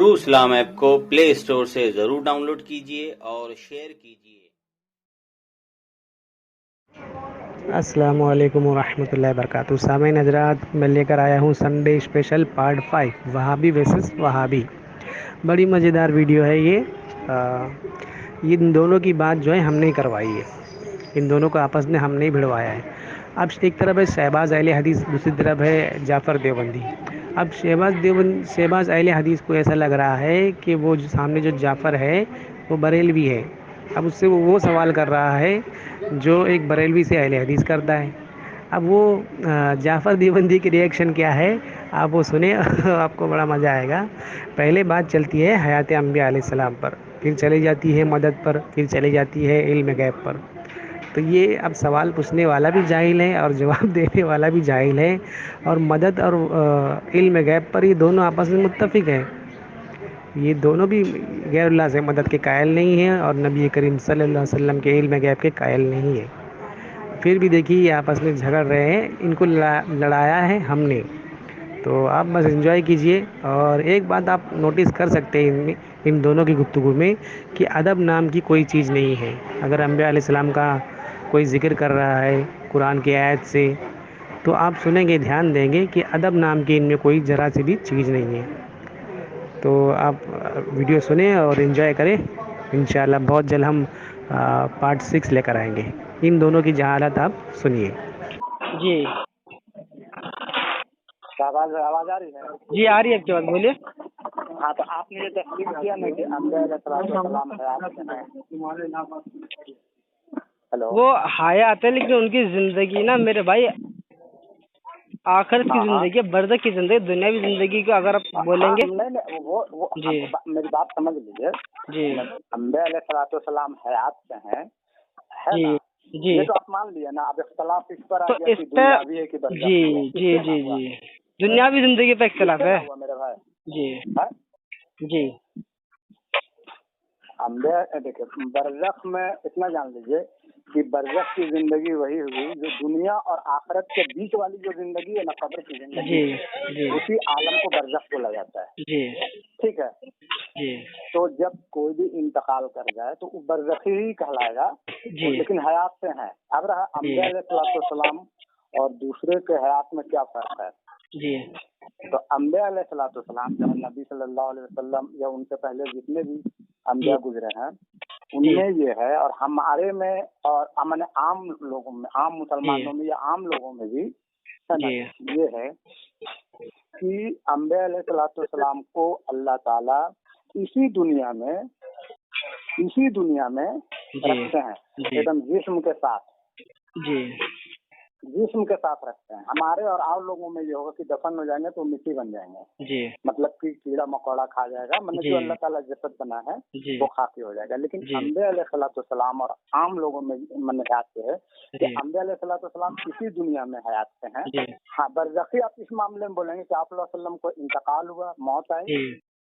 True इस्लाम app को play store से जरूर डाउनलोड कीजिए और शेयर कीजिए। अस्सलामु अलैकुम वरहमतुल्लाहि वबरकातुहू। सामईन हज़रात, मैं लेकर आया हूँ Sunday special part 5 Wahhabi versus Wahhabi. बड़ी मज़ेदार वीडियो है ये। इन दोनों की बात जो है हमने करवाई है, इन दोनों को आपस में हमने ही भिड़वाया है। अब एक तरफ है शहबाज अहले हदीस, दूसरी तरफ है जाफ़र देवबंदी। अब शहबाज अहले हदीस को ऐसा लग रहा है कि वो जो सामने जो जाफ़र है वो बरेलवी है। अब उससे वो सवाल कर रहा है जो एक बरेलवी से अहले हदीस करता है। अब वो जाफ़र देवबंदी की रिएक्शन क्या है आप वो सुने आपको बड़ा मज़ा आएगा। पहले बात चलती है हयात अंबिया अलैहिस्सलाम पर, फिर चली जाती है मदद पर, फिर चली जाती है इल्म गैब पर। तो ये अब सवाल पूछने वाला भी जाहिल है और जवाब देने वाला भी जाहिल है। और मदद और इल्म गैब पर ये दोनों आपस में मुत्तफिक हैं। ये दोनों भी गैरुल्लाह से मदद के कायल नहीं हैं और नबी करीम सल्लल्लाहु अलैहि वसल्लम के इल्म गैब के कायल नहीं हैं। फिर भी देखिए ये आपस में झगड़ रहे हैं, इनको लड़ाया है हमने। तो आप बस एंजॉय कीजिए। और एक बात आप नोटिस कर सकते हैं इन दोनों की गुफ्तगू में कि अदब नाम की कोई चीज़ नहीं है। अगर अंबिया अलैहिस्सलाम का कोई ज़िक्र कर रहा है कुरान की आयत से, तो आप सुनेंगे, ध्यान देंगे कि अदब नाम की इनमें कोई ज़रा सी भी चीज़ नहीं है। तो आप वीडियो सुने और एंजॉय करें। इंशाल्लाह बहुत जल्द हम पार्ट 6 लेकर आएंगे। इन दोनों की जहालत आप सुनिए। जी आवाज आ रही है? जी आ रही है आपकी बात, बोलिए। हाँ, तो आपने ये तस्लीम किया ना कि अंबिया अलैहिस्सलाम हयात हैं। हेलो, वो हयात है लेकिन उनकी जिंदगी ना मेरे भाई आखिरत की जिंदगी है, बरज़ख की जिंदगी, दुनियावी जिंदगी को अगर आप बोलेंगे। नहीं वो जी मेरी बात समझ लीजिए। जी अंबिया अलैहिस्सलाम हयात से हैं, है जी ना? जी ये तो आप मान लिया ना। अब इख्तलाफ इस पर आ तो गया इस कि पे दुनियावी है कि बरज़खी जी है। जी जी जी दुनियावी जिंदगी पे इख्तलाफ है। हुआ मेरे भाई। जी है? जी अंबिया देखिए, बरज़ख में इतना जान लीजिए कि बरज़ख की जिंदगी वही हुई जो दुनिया और आखिरत के बीच वाली जो जिंदगी है ना, कब्र की जिंदगी, जी जी उसी आलम को बरज़ख बोला जाता है। जी ठीक है। जी तो जब कोई भी इंतकाल कर जाए तो वो बरज़खी ही कहलाएगा, जी लेकिन हयात से है। अब रहा अंबिया अलैहिस्सलाम और दूसरे के हयात में क्या फर्क है? जी तो अंबिया अलैहिस्सलाम जो नबी सल्लल्लाहु अलैहि वसल्लम या उनसे पहले जितने भी अंबिया गुजरे हैं उनमें ये है, और हमारे में और मैंने आम लोगों में, आम मुसलमानों में या आम लोगों में भी है ना, ये है कि अंबिया अलैहिस्सलाम को अल्लाह ताला इसी दुनिया में रखते हैं, एकदम जिस्म के साथ रखते हैं। हमारे और आप लोगों में ये होगा कि दफन हो जाएंगे तो मिट्टी बन जाएंगे, जी मतलब कि कीड़ा मकोड़ा खा जाएगा, मतलब जो अल्लाह ताला जसद बना है वो खाकी हो जाएगा। लेकिन अंबिया अलैहिस्सलाम और आम लोगों में मन हयात से है कि अंबिया अलैहिस्सलाम इसी दुनिया में हयात से हैं। हाँ, बरज़खी आप इस मामले में बोलेंगे कि आप वसल्लम को इंतकाल हुआ, मौत आई,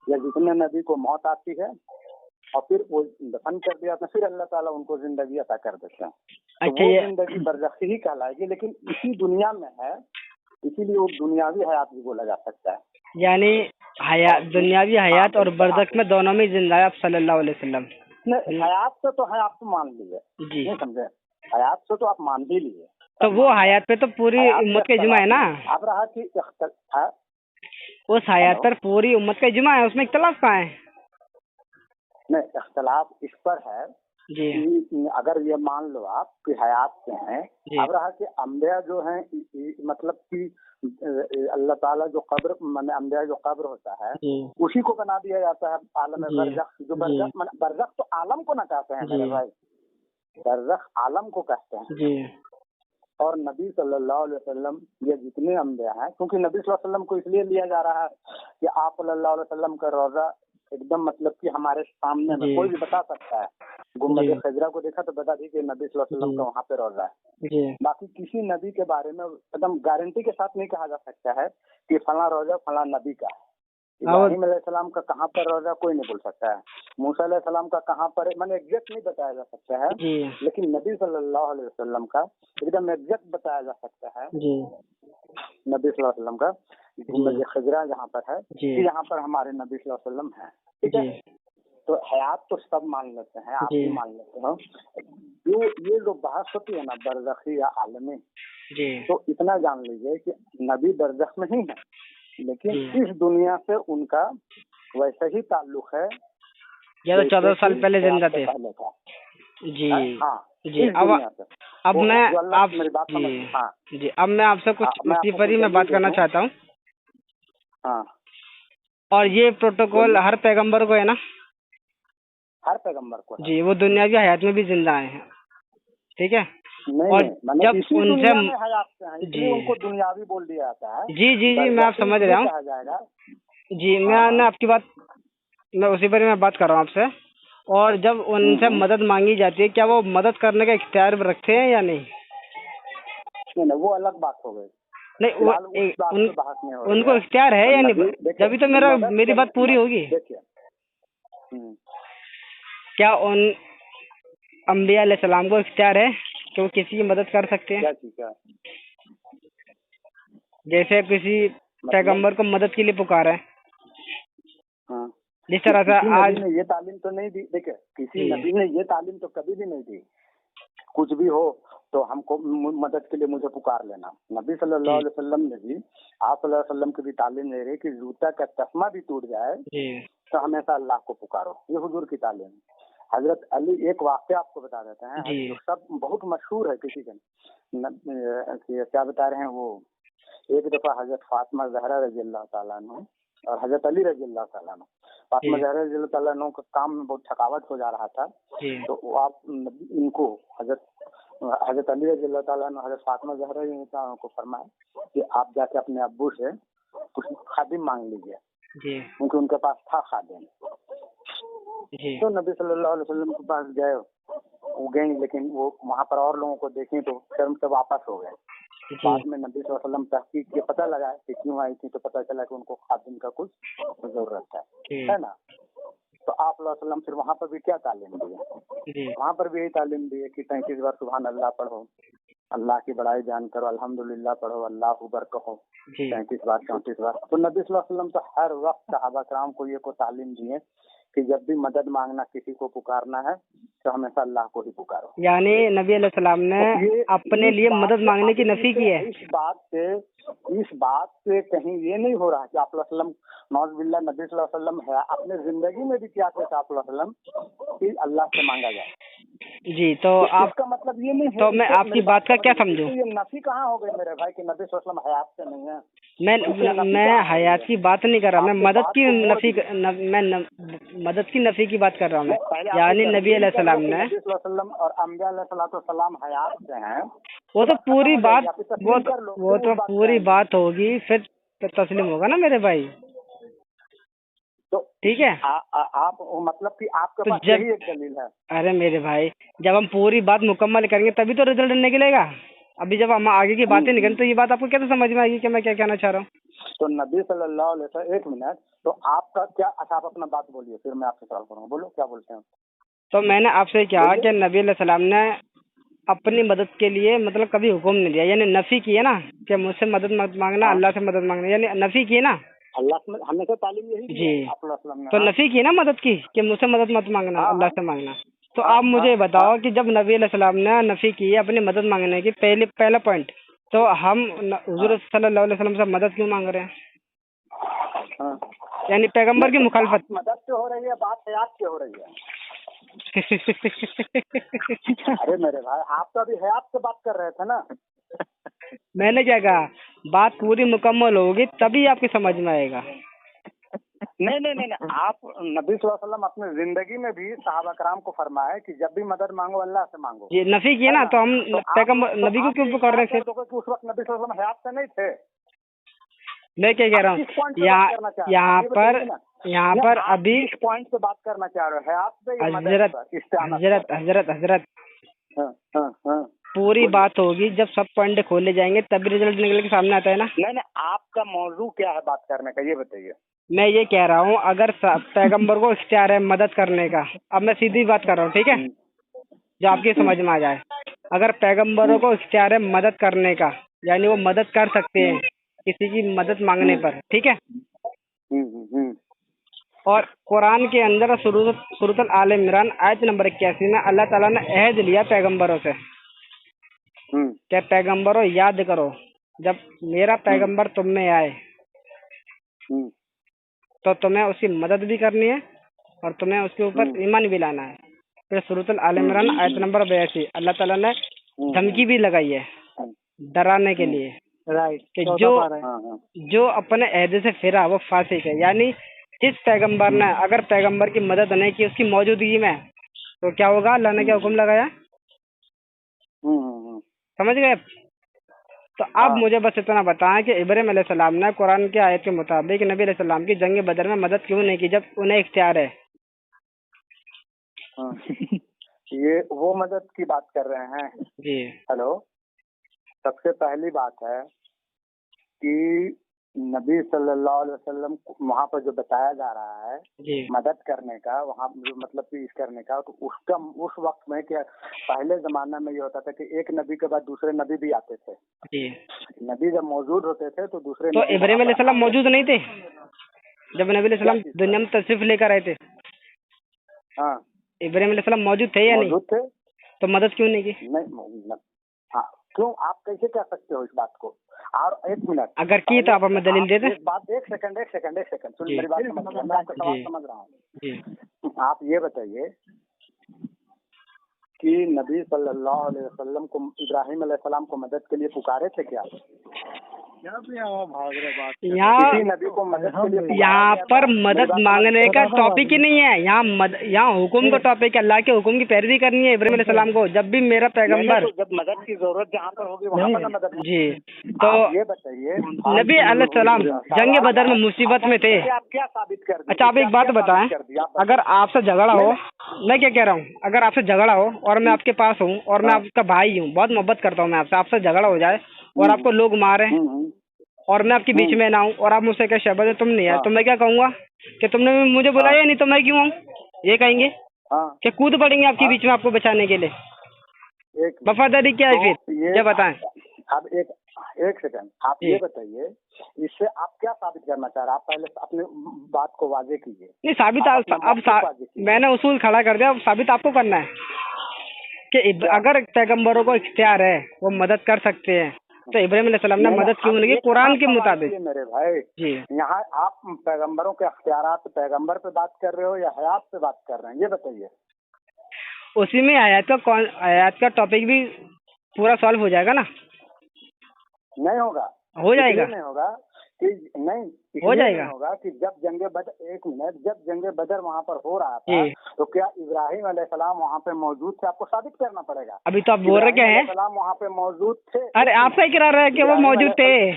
या जितने नबी को मौत आती है और फिर वो दफन कर दिया तो फिर अल्लाह ताला उनको जिंदगी अता कर देते हैं। तो वो जिंदगी बरज़खी ही कहलाएगी, लेकिन इसी दुनिया में है, इसीलिए वो दुनियावी हयात भी बोला जा सकता है। यानी हयात, दुनियावी हयात और बरज़ख में दोनों में जिंदा है आप सल्लल्लाहु अलैहि वसल्लम। नहीं, हयात से तो हयात तो मान लिए जी, नहीं समझे, हयात से तो आप मान ही लिए। तो वो हयात पे तो पूरी उम्मत का इजमा है ना। अब रहा कि उस हयात पर पूरी उम्मत का इजमा है, उसमें इख्तलाफ कहाँ है? नहीं, इख्तलाफ इस पर है जी कि अगर ये मान लो आप कि हयात से हैं, अब रहा कि अंबिया जो हैं, मतलब कि अल्लाह ताला जो कब्र माने अंबिया जो कब्र होता है उसी को बना दिया जाता है आलम बरज़ख। जो बरज़ख तो आलम को ना कहते हैं मेरे भाई, बरज़ख आलम को कहते हैं जी। और नबी सल्लल्लाहु अलैहि वसल्लम ये जितने अंबिया हैं, क्योंकि नबी सल्लल्लाहु अलैहि वसल्लम को इसलिए लिया जा रहा है कि आप सल्लल्लाहु अलैहि वसल्लम का रोजा एकदम मतलब कि हमारे सामने में कोई भी बता सकता है। गुम्बद खजरा को देखा तो बता दी कि नबी सल्लल्लाहु अलैहि वसल्लम का वहाँ पे रोजा है। बाकी किसी नबी के बारे में एकदम गारंटी के साथ नहीं कहा जा सकता है कि फला रोजा फला नबी का है। इब्राहीम अलैहिस्सलाम का कहाँ पर रोजा कोई नहीं बोल सकता है, मूसा अलैहिस्सलाम का कहाँ पर, मैंने एग्जैक्ट नहीं बताया जा सकता है, लेकिन नबी सल्लल्लाहु अलैहि वसल्लम का एकदम एग्जैक्ट बताया जा सकता है। नबी सल्लल्लाहु अलैहि वसल्लम का गुम्बद खजरा जहाँ पर है जी कि यहाँ पर हमारे नबी सल्लल्लाहु अलैहि वसल्लम है, ठीक है। जी तो हयात तो सब मान लेते हैं, आप जी भी मान लेते हो। जो ये जो बहस होती है ना बरज़खी या आलमी, जी तो इतना जान लीजिए कि नबी बरज़ख में ही है, लेकिन जी। इस दुनिया से उनका वैसे ही ताल्लुक है या तो जैसे 14 साल कि पहले जिंदा क़यामत से थे। पहले था। जी हाँ, जी। इस दुनिया से। अब वो मैं जो अल्लाह आप मेरी बात समझ, जी हाँ जी, अब मैं आपसे कुछ मैं इसी आपको पर ही कुछ मैं बात दलील करना दे दूं। चाहता हूँ। हाँ और ये प्रोटोकॉल बोलिए। हर पैगंबर को है ना? हर पैगंबर को है। जी, वो दुनियावी हयात में भी जिंदा आए हैं, ठीक है। नहीं और नहीं, मैंने जब इसी उनसे दुनिया में हयात से हैं, इसलिए जी उनको दुनियावी बोल दिया जाता है। जी जी जी, मैं आप बरज़खी समझ इसलिए रहा हूँ। कहा जाएगा। जी, हाँ मैं हाँ आपकी बात, मैं उसी पर ही मैं बात कर रहा हूँ आपसे। और जब उनसे हम्म। मदद मांगी जाती है, क्या वो मदद करने का इख्तियार रखते हैं या नहीं? नहीं, वो अलग बात हो गई। नहीं, वो फिलहाल उस बात पे बहस नहीं हो रही उनको है। इख्तियार है या नहीं? देखिए, जभी तो मेरी बात पूरी होगी। देखिए क्या उन अंबिया अलैहिस्सलाम को इख्तियार है कि वो किसी की मदद कर सकते हैं? क्या चीज है जैसे किसी पैगंबर को मदद के लिए पुकारा है, हाँ। जिस तरह से किसी आज नबी ने ये तालीम तो नहीं दी। देखिए, किसी जी नबी ने ये तालीम तो कभी भी नहीं दी, कुछ भी हो तो हमको मदद के लिए मुझे पुकार लेना। नबी सल्लल्लाहु अलैहि वसल्लम ने भी, आप सल्लल्लाहु अलैहि वसल्लम की भी तालीम दे रही कि जूता का तस्मा भी टूट जाए जी तो हमेशा अल्लाह को पुकारो। ये हुजूर की तालीम। हजरत अली, एक वाक़या आपको बता देते हैं, जी जो सब बहुत मशहूर है, किसी के क्या बता रहे हैं वो। एक दफा हजरत फातिमा ज़हरा रज़ी अल्लाह ताला अन्हा और हजरत अली रज़ी अल्लाह ताला अन्हु, फातिमा जी ज़हरा रज़ी अल्लाह ताला अन्हु को काम में बहुत थकावट हो जा रहा था, जी तो वो आप इनको हजरत अली रज़ी अल्लाह ताला अन्हु हजरत फातिमा ज़हरा रज़ी अल्लाह ताला को फरमाया कि आप जाके अपने अब्बू से कुछ खादिम मांग लीजिए, जी क्योंकि उनके पास था खादिम। जी तो नबी सल्लल्लाहु अलैहि वसल्लम के पास गए, वो गए, लेकिन वो वहाँ पर और लोगों को देखें तो शर्म से वापस हो गए। बाद जी में नबी सल्लल्लाहु अलैहि वसल्लम तहकीक के पता लगा कि क्यों आई थी, तो पता चला कि उनको खादिम का कुछ जरूरत है ना। तो आप सल्लल्लाहु अलैहि वसल्लम फिर वहाँ पर भी क्या तालीम दी? जी वहाँ पर भी यही तालीम दी है कि 33 बार सुभान अल्लाह पढ़ो, अल्लाह की बड़ाई जान करो, अल्हम्दुलिल्लाह पढ़ो, अल्लाह अकबर कहो जी 33 बार 34 बार। तो नबी सल्लल्लाहु अलैहि वसल्लम तो हर वक्त सहाबा कराम को ये को तालीम दी है कि जब भी मदद मांगना, किसी को पुकारना है तो हमेशा अल्लाह को ही पुकारो। यानी नबी अलैहिस्सलाम ने ये अपने लिए मदद मांगने की नफी की है। इस बात से कहीं ये नहीं हो रहा कि आप सल्लल्लाहु अलैहि वसल्लम नौज़ुबिल्लाह नबी सल्लल्लाहु अलैहि वसल्लम है, अपने जिंदगी में भी क्या कहता आप सल्लल्लाहु अलैहि वसल्लम कि अल्लाह से मांगा जाए। जी, तो आप, इसका मतलब ये नहीं है, तो मैं आपकी बात का क्या समझूं? ये नफी कहाँ हो गई मेरे भाई कि नबी सल्लल्लाहु अलैहि वसल्लम हयात से नहीं है। मैं हयात की बात नहीं कर रहा, मैं मदद की नफी, मैं मदद की नफी की बात कर रहा हूँ मैं। यानी नबी अलैहिस्सलाम ने, नबी सल्लल्लाहु अलैहि वसल्लम और अंबिया अलैहिस्सलाम हयात से हैं, वो तो पूरी बात, वो तो बात पूरी बात होगी, फिर तस्लीम होगा ना मेरे भाई, तो ठीक है। आप मतलब कि आपके तो पास जब, यही एक दलील है। अरे मेरे भाई, जब हम पूरी बात मुकम्मल करेंगे तभी तो रिजल्ट निकलेगा। अभी जब हम आगे की बातें निकलें तो ये बात आपको कैसे समझ में आएगी कि मैं क्या कहना चाह रहा हूँ? तो नबी सल्लल्लाहु अलैहि वसल्लम, एक मिनट, तो आपका क्या, अच्छा आप अपना बात बोलिए, फिर मैं आपसे सवाल करूँगा। बोलो क्या बोलते हैं। तो मैंने आपसे कहा कि नबी अलैहिस्सलाम ने अपनी मदद के लिए मतलब कभी हुक्म नहीं दिया, यानी नफी की है ना कि मुझसे मदद मत मांगना, अल्लाह से मदद मांगना, यानी नफी की है ना। अल्लाह में हमेशा तालीम यही दी जी, है आप सल्लल्लाहु अलैहि वसल्लम ने। तो नफी की है ना मदद की कि मुझसे मदद मत मांगना, अल्लाह से मांगना। तो आप मुझे बताओ कि जब नबी अलैहिस्सलाम ने नफी की है अपनी मदद मांगने की, पहला पॉइंट, तो हम हुजूर सल्लल्लाहु अलैहि वसल्लम से मदद क्यों मांग रहे हैं? यानी पैगंबर की मुखालफत। मदद से हो रही है, बात हयात से हो रही है। अरे मेरे भाई, आप तो अभी हयात से बात कर रहे थे ना। मैंने क्या कहा, बात पूरी मुकम्मल होगी तभी आपकी समझ में आएगा। नहीं, आप नबी सल्लल्लाहु अलैहि वसल्लम अपने जिंदगी में भी सहाबा कराम को फरमाया कि जब भी मदद मांगो अल्लाह से मांगो। ये नफी की है ना, तो हम पैगंबर नबी को क्यों पुकार रहे थे? उस वक्त नबी सल्लल्लाहु अलैहि वसल्लम हयात से नहीं थे। मैं क्या कह रहा हूँ, यहाँ पर अभी इस पॉइंट पे बात करना चाह रहे हो, हयात हजरत पूरी बात होगी, जब सब पॉइंट खोले जाएंगे तभी रिजल्ट निकल के सामने आता है ना। नहीं, आपका मौजू क्या है बात करने का, ये बताइए। मैं ये कह रहा हूँ, अगर पैगंबर को इख्तियार है मदद करने का, अब मैं सीधी बात कर रहा हूँ, ठीक है, जो आपकी समझ में आ जाए। अगर पैगंबरों को इख्तियार है मदद करने का, यानी वो मदद कर सकते हैं, किसी की मदद मांगने पर, ठीक है। हम्म। और कुरान के अंदर सूरत आल इमरान आयत नंबर 81 में अल्लाह ताला ने अहद लिया पैगंबरों से कि पैगंबरों याद करो जब मेरा पैगंबर तुम में आए तो तुम्हें उसकी मदद भी करनी है और तुम्हें उसके ऊपर ईमान भी लाना है। फिर सूरत आल इमरान आयत नंबर 82 अल्लाह ताला ने धमकी भी लगाई है डराने के लिए, राइट, कि जो अपने अहद से फिरा वो फासिक है। यानी जिस पैगंबर ने अगर पैगंबर की मदद नहीं की उसकी मौजूदगी में तो क्या होगा, अल्लाह ने क्या हुक्म लगाया, समझ गए। तो अब मुझे बस इतना बताएं कि इब्राहीम अलैहिस्सलाम ने कुरान की आयत के मुताबिक नबी अलैहिस्सलाम की जंग बदर में मदद क्यों नहीं की जब उन्हें इख्तियार है। ये वो मदद की बात कर रहे हैं जी। हेलो, सबसे पहली बात है कि नबी सल्लल्लाहु अलैहि वसल्लम वहाँ पर जो बताया जा रहा है जी। मदद करने का, वहाँ मतलब पेश करने का, तो उसका उस वक्त में क्या पहले जमाना में ये होता था कि एक नबी के बाद दूसरे नबी भी आते थे। जी। नबी जब मौजूद होते थे तो दूसरे तो इब्राहीम अलैहिस्सलाम मौजूद नहीं थे जब नबी अलैहिस्सलाम दुनिया में तशरीफ लेकर आए थे। हाँ, इब्राहीम अलैहिस्सलाम मौजूद थे या नहीं? मौजूद थे। तो मदद क्यों नहीं की? नहीं, हाँ, क्यों आप कैसे कह सकते हो इस बात को? और एक मिनट, अगर की तो आप हमें दलील दे दें। एक सेकंड सुन, मेरी बात समझ, मैं आपका सवाल समझ रहा हूँ जी। आप ये बताइए कि नबी सल्लल्लाहु अलैहि वसल्लम को इब्राहीम अलैहिस्सलाम को मदद के लिए पुकारे थे क्या? यहाँ पर मदद मांगने का टॉपिक ही नहीं है, यहाँ हुक्म का टॉपिक है। अल्लाह के हुक्म की पैरवी करनी है इब्राहीम अलैहिस्सलाम को। जब भी मेरा पैगंबर जब मदद की जरूरत जहाँ पर होगी वहाँ पर मदद जी। तो ये बताइए नबी अलैहिस्सलाम जंग बदर में मुसीबत में थे। आप क्या साबित कर दिए? अच्छा, आप एक बात बताएं, अगर आपसे झगड़ा हो, मैं क्या कह रहा हूँ, अगर आपसे झगड़ा हो और मैं आपके पास हूँ और मैं आपका भाई हूँ, बहुत मोहब्बत करता हूँ मैं आपसे झगड़ा हो जाए और आपको लोग मारे और मैं आपके बीच में ना हूँ और आप मुझसे क्या शहबाज तुम नहीं है, तो मैं क्या कहूँगा कि तुमने मुझे बुलाया नहीं तो मैं क्यों आऊँ? ये कहेंगे कि कूद पड़ेंगे आपके बीच में आपको बचाने के लिए। वफादारी क्या है फिर, ये बताएं। अब एक सेकंड, आप ये बताइए इससे आप क्या साबित करना चाह रहे हैं? आप पहले अपने बात को वाजे कीजिए। नहीं, साबित मैंने उसूल खड़ा कर दिया, अब साबित आपको करना है कि अगर पैगंबरों को इख्तियार है वो मदद कर सकते हैं तो इब्राहीम अलैहिस्सलाम ने मदद क्यों नहीं की कुरान के मुताबिक? मेरे भाई जी, यहाँ आप पैगंबरों के इख्तियारात पैगंबर पे बात कर रहे हो या हयात पे बात कर रहे हैं, ये बताइए। उसी में आयत का टॉपिक भी पूरा सॉल्व हो जाएगा ना? नहीं होगा, हो जाएगा, नहीं होगा कि नहीं हो जाएगा, होगा कि जब जंगे बदर, एक मिनट, जब जंगे बदर वहाँ पर हो रहा था तो क्या इब्राहीम अलैहिस्सलाम वहाँ पे मौजूद थे? आपको साबित करना पड़ेगा। अभी तो आप बोल रहे क्या है? अलैहिस्सलाम वहाँ पे मौजूद थे। अरे आपका इकरार है कि वो मौजूद थे।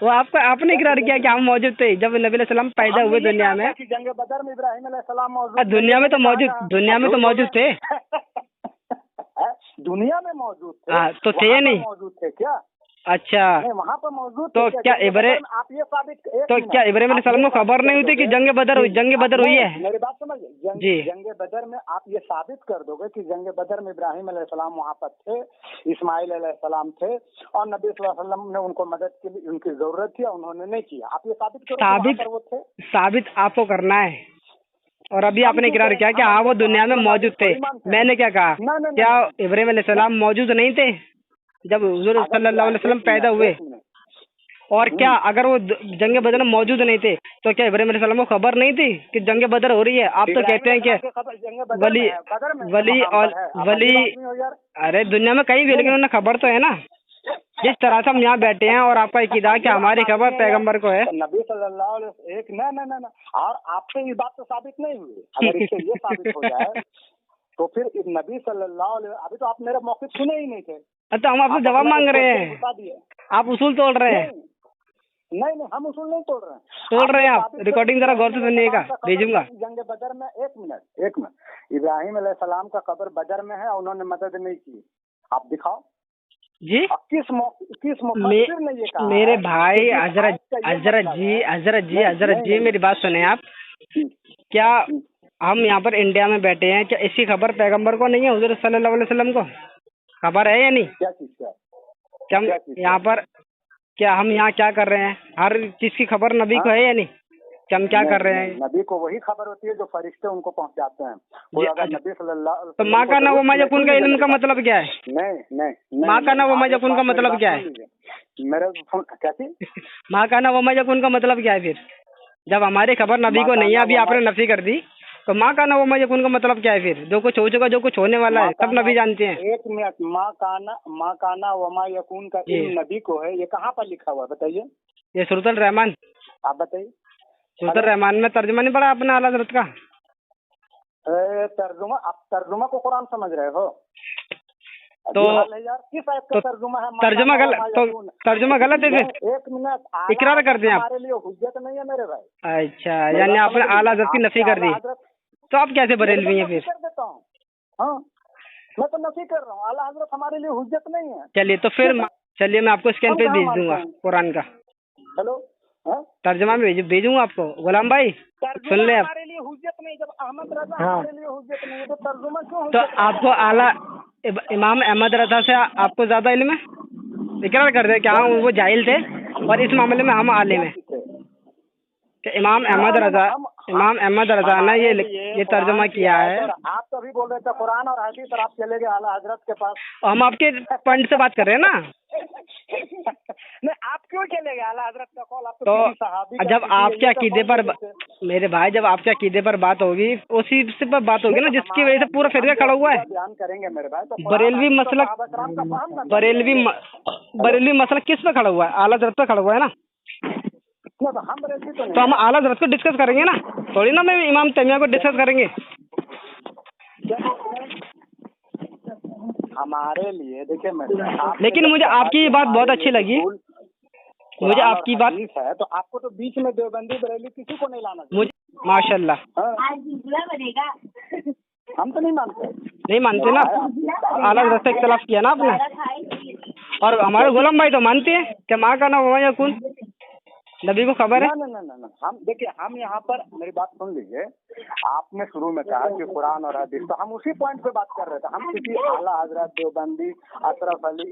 वो आपने इकरार किया कि हम मौजूद थे जब नबी अलैहिस्सलाम पैदा हुए दुनिया में। जंगे बदर में इब्राहीम अलैहिस्सलाम मौजूद, दुनिया में तो मौजूद थे। दुनिया में मौजूद थे तो थे नहीं मौजूद थे क्या? अच्छा, वहाँ पर मौजूद तो क्या आप ये साबित, तो क्या इब्राहीम अलैहिस्सलाम को खबर नहीं होती कि जंग बदर हुई है? मेरी बात समझिए, जंग बदर में आप ये साबित कर दोगे कि जंग बदर में इब्राहीम अलैहिस्सलाम वहाँ पर थे, इस्माइल अलैहिस्सलाम थे और नबी सल्लल्लाहु अलैहि वसल्लम ने उनको मदद के लिए उनकी जरूरत थी, उन्होंने नहीं किया। आप ये साबित करो। साबित आपको करना है। और अभी आपने इकरार किया कि हाँ वो दुनिया में मौजूद थे। मैंने क्या कहा, क्या इब्राहीम अलैहिस्सलाम मौजूद नहीं थे जब हुजूर सल्लल्लाहु अलैहि वसल्लम पैदा हुए? और क्या अगर वो जंग बदर में मौजूद नहीं थे तो क्या इब्राहीम अलैहिस्सलाम को खबर नहीं थी कि जंग बदर हो रही है? आप तो कहते हैं कि वली अरे दुनिया में कहीं भी, लेकिन उन्हें खबर तो है ना। जिस तरह से हम यहाँ बैठे हैं और आपका इक़्तिदा कि हमारी खबर पैगंबर को है। नबी सल्लल्लाहु अलैहि एक ना और आपसे ये बात तो साबित नहीं हुई। अगर इससे ये साबित हो जाए तो फिर नबी सल्लल्लाहु अलैहि, अभी तो आप मेरा मौक़िफ़ सुने ही नहीं थे। तो हम आपसे जवाब मांग रहे हैं, आप उसूल तोड़ रहे हैं। नहीं, हम उसूल नहीं तोड़ रहे हैं। आप रिकॉर्डिंग जरा गौर से सुनिएगा, भेजूंगा। जंग बदर में एक मिनट इब्राहीम अलैहिस्सलाम का कब्र बदर में है और उन्होंने मदद नहीं की, आप दिखाओ जी। किस मुफस्सिर ने ये कहा? मेरे भाई हजरत जी मेरी बात सुने आप। क्या हम यहाँ पर इंडिया में बैठे हैं, क्या इसकी खबर पैगंबर को नहीं है, हुजूर सल्लल्लाहु अलैहि वसल्लम को खबर है या नहीं? क्या चीज? क्या यहाँ पर क्या हम यहाँ क्या कर रहे हैं, हर चीज की खबर नबी को है या नहीं कि हम क्या कर रहे हैं? नबी को वही खबर होती है जो फरिश्ते उनको पहुंचाते हैं। कोई अगर नबी सल्लल्लाहु अलैहि तो वसल्लम माँ को का ना वो जरूरत यकून का नहीं इल्म का लगेगा। मतलब क्या है? नहीं माँ का ना वो आप यकून का मेरी मतलब बात क्या सुन है? लीजिए। मेरे क्या चीज? माँ का ना वो यकून का मतलब क्या है फिर? जब हमारी खबर नबी माँ को का नहीं है, ना अभी वो आपने नफी कर दी, तो माँ का ना वो यकून का मतलब क्या है फिर? जो कुछ हो चुका, जो कुछ होने वाला है, सब नबी जानते हैं। एक मिनट, माँ काना वमा यकून का जी। इल्म नबी को है, ये कहाँ पर लिखा हुआ है बताइए? ये सूरतुल रहमान, आप बताइए। सूरतुल रहमान में तर्जुमा नहीं पड़ा अपने आला हज़रत का? तर्जुमा, आप तर्जुमा को कुरान समझ रहे हो? तो अभी हाल है यार, किस आयत का तर्जुमा है? तर्जुमा गलत, तो तर्जुमा गलत है फिर? एक मिनट, इकरार कर दें आप। हमारे लिए हुज्जत नहीं है मेरे भाई। अच्छा, यानी आपने आला हज़रत की नफी कर दी, तो आप कैसे बरेलवी हैं फिर? कर देता हूँ। हाँ, मैं तो नफी कर रहा हूँ, आला हजरत हमारे लिए हुज्जत नहीं है। चलिए तो फिर चलिए मैं आपको स्कैन पे भेज दूंगा कुरान का हेलो, तर्जुमा में भेजूंगा आपको। गुलाम भाई सुन ले आप, हमारे लिए हुज्जत नहीं, जब अहमद रजा हमारे लिए हुज्जत नहीं है तो तर्जुमा क्यों? तो आपको आला इमाम अहमद रजा से आपको ज्यादा इल्म है? इकरार कर दे कि हाँ वो जाहिल थे और इस मामले में हम आलिम हैं कि इमाम अहमद रजा ने ये तर्जुमा किया है। आप तो अभी बोल रहे थे कुरान और हदीस और आप चले गए आला हजरत के पास। हम आपके पॉइंट से बात कर रहे हैं ना। नहीं, आप क्यों चले गए आला हजरत का कॉल? आप तो जब आपके अकीदे पर मेरे भाई, जब आपके अकीदे पर बात होगी उसी से पर बात होगी ना जिसकी वजह से पूरा फिरका खड़ा हुआ है। बयान करेंगे मेरे भाई। तो बरेलवी मसला, बरेलवी मसला किस पे खड़ा हुआ है? आला हज़रत पे खड़ा हुआ है ना। हम बरेलवी तो नहीं, तो हम आला हज़रत को डिस्कस करेंगे ना, थोड़ी ना मैं इमाम तैमिया को डिस्कस करेंगे। हमारे लिए देखिए लेकिन मुझे आपकी ये बात बहुत अच्छी लगी, मुझे आपकी बात है, तो आपको तो बीच में देवबंदी बरेली किसी को नहीं लाना चाहिए। मुझे माशाल्लाह हम तो नहीं मानते ना। आला हज़रत से इख्तिलाफ किया ना आपने, और हमारे गुलाम भाई तो मानते हैं कि माँ का नाम वमा यकून नबी को खबर है। ना, हम देखिए, हम यहाँ पर मेरी बात सुन लीजिए। आपने शुरू में कहा कि कुरान और हदीस, तो हम उसी पॉइंट पे बात कर रहे थे। हम किसी आला हजरत, देवबंदी, अशरफ अली,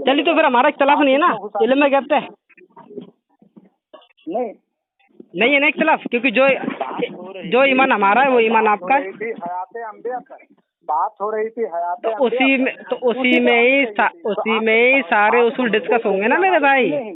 चलिए तो फिर हमारा इख्तिलाफ नहीं है ना, इल्म में कहते हैं नहीं है ना इख्तिलाफ, क्योंकि जो ईमान हमारा है वो ईमान आपका है। बात हो रही थी हयात, तो उसी में ही सारे उसूल डिस्कस होंगे ना मेरे भाई।